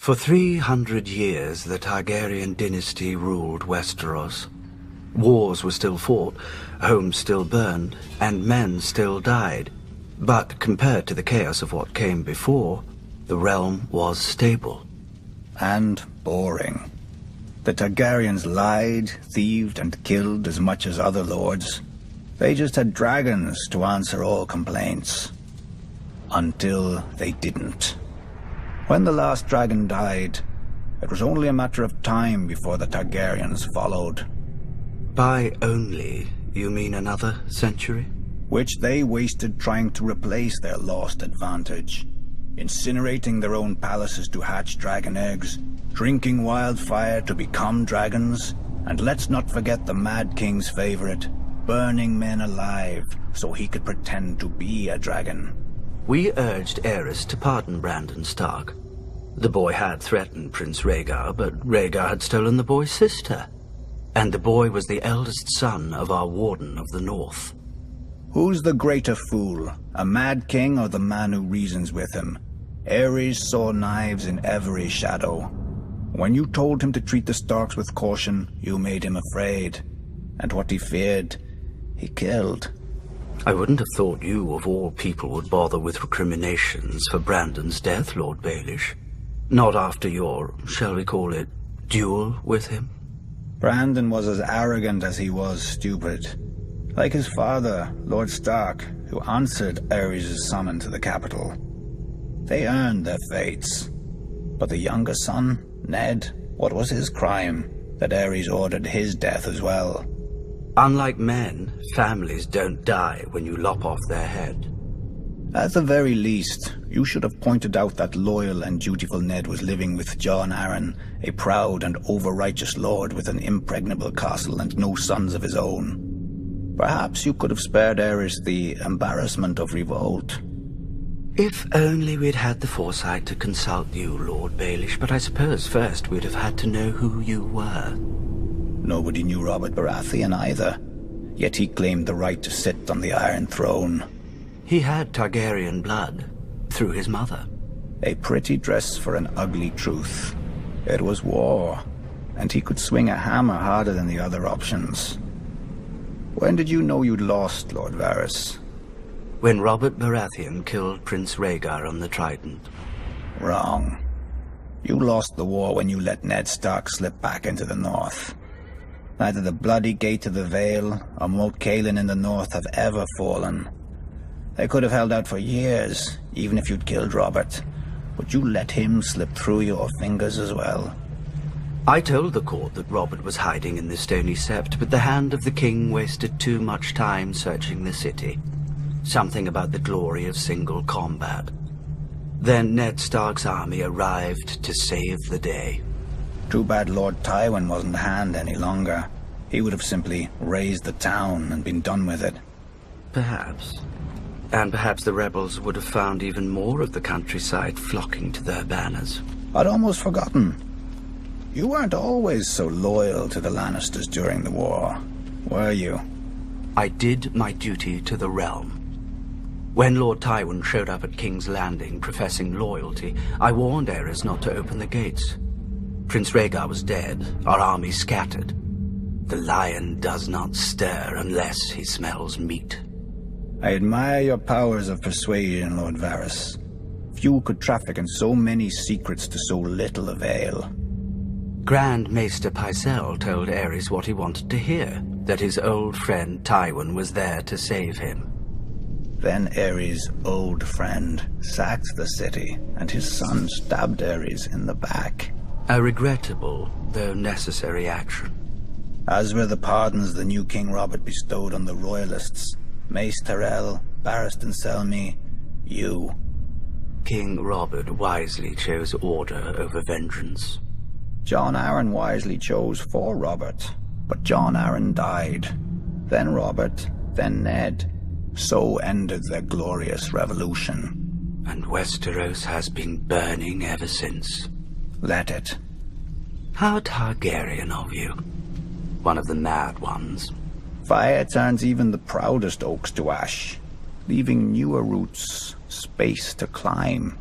For 300 years, the Targaryen dynasty ruled Westeros. Wars were still fought, homes still burned, and men still died. But compared to the chaos of what came before, the realm was stable. And boring. The Targaryens lied, thieved, and killed as much as other lords. They just had dragons to answer all complaints. Until they didn't. When the last dragon died, it was only a matter of time before the Targaryens followed. By only, you mean another century? Which they wasted trying to replace their lost advantage. Incinerating their own palaces to hatch dragon eggs, drinking wildfire to become dragons, and let's not forget the Mad King's favorite, burning men alive so he could pretend to be a dragon. We urged Aerys to pardon Brandon Stark. The boy had threatened Prince Rhaegar, but Rhaegar had stolen the boy's sister. And the boy was the eldest son of our Warden of the North. Who's the greater fool, a Mad King or the man who reasons with him? Aerys saw knives in every shadow. When you told him to treat the Starks with caution, you made him afraid. And what he feared, he killed. I wouldn't have thought you, of all people, would bother with recriminations for Brandon's death, Lord Baelish. Not after your, shall we call it, duel with him? Brandon was as arrogant as he was stupid. Like his father, Lord Stark, who answered Aerys' summon to the capital. They earned their fates. But the younger son, Ned, what was his crime that Aerys ordered his death as well? Unlike men, families don't die when you lop off their head. At the very least, you should have pointed out that loyal and dutiful Ned was living with Jon Arryn, a proud and over-righteous lord with an impregnable castle and no sons of his own. Perhaps you could have spared Aerys the embarrassment of revolt. If only we'd had the foresight to consult you, Lord Baelish, but I suppose first we'd have had to know who you were. Nobody knew Robert Baratheon either, yet he claimed the right to sit on the Iron Throne. He had Targaryen blood, through his mother. A pretty dress for an ugly truth. It was war, and he could swing a hammer harder than the other options. When did you know you'd lost, Lord Varys? When Robert Baratheon killed Prince Rhaegar on the Trident. Wrong. You lost the war when you let Ned Stark slip back into the north. Neither the bloody Gate of the Vale or Moat Cailin in the north have ever fallen. They could have held out for years, even if you'd killed Robert. But you let him slip through your fingers as well. I told the court that Robert was hiding in the Stony Sept, but the hand of the king wasted too much time searching the city. Something about the glory of single combat. Then Ned Stark's army arrived to save the day. Too bad Lord Tywin wasn't the hand any longer. He would have simply razed the town and been done with it. Perhaps. And perhaps the rebels would have found even more of the countryside flocking to their banners. I'd almost forgotten. You weren't always so loyal to the Lannisters during the war, were you? I did my duty to the realm. When Lord Tywin showed up at King's Landing professing loyalty, I warned Aerys not to open the gates. Prince Rhaegar was dead, our army scattered. The lion does not stir unless he smells meat. I admire your powers of persuasion, Lord Varys. Few could traffic in so many secrets to so little avail. Grand Maester Pycelle told Aerys what he wanted to hear, that his old friend Tywin was there to save him. Then Aerys' old friend sacked the city, and his son stabbed Aerys in the back. A regrettable, though necessary action. As were the pardons the new King Robert bestowed on the Royalists. Mace Tyrell, Barristan Selmy, you. King Robert wisely chose order over vengeance. Jon Arryn wisely chose for Robert, but Jon Arryn died. Then Robert, then Ned. So ended their glorious revolution. And Westeros has been burning ever since. Let it. How Targaryen of you. One of the mad ones. Fire turns even the proudest oaks to ash, leaving newer roots space to climb.